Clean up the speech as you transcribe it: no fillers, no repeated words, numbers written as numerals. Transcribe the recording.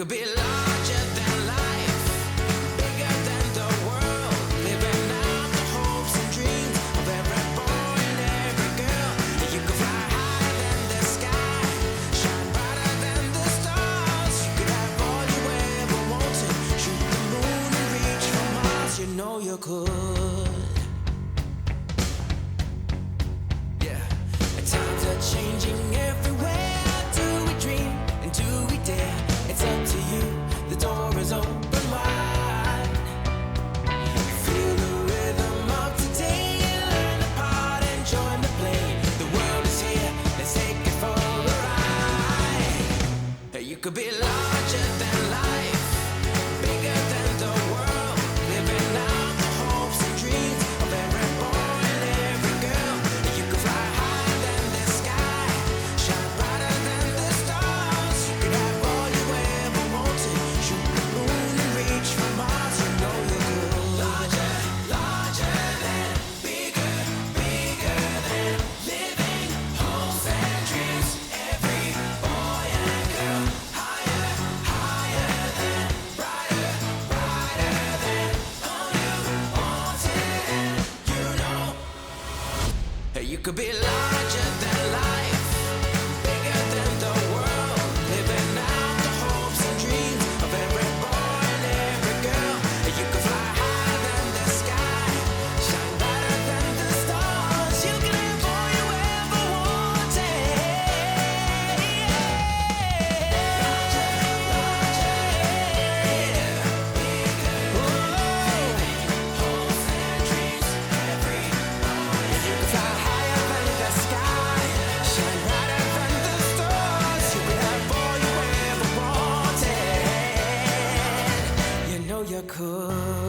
could be larger than life, bigger than the world, living out the hopes and dreams of every boy and every girl. You could fly higher than the sky, shine brighter than the stars. You could have all you ever wanted, shoot the moon and reach for Mars. You know you could. Yeah, times are changing everywhere. Do we dream and do we dare? It's up to you, the door is open wide. Feel the rhythm of today, learn the part and join the play. The world is here, let's take it for a ride. Hey, you could be larger than life, bigger than the world, living out the hopes and dreams of every boy and every girl. You could fly higher than the sky, shine brighter than the stars. You could have all you ever wanted, shoot the moon and reach for Mars. You know you could. Larger, larger than, bigger, bigger than, living hopes and dreams. Every boy and girl, higher, higher than, brighter, brighter than, all you wanted, and you know. Hey, you could be larger than life, bigger than the world, living out the hopes and dreams of every boy and every girl. You could fly higher than the sky, shine brighter than the stars. You can have all you ever wanted. Larger, larger, bigger, living hopes and dreams. Every boy, you could fly higher than the sky, shine brighter than the stars. You could have all you ever wanted. You know you could.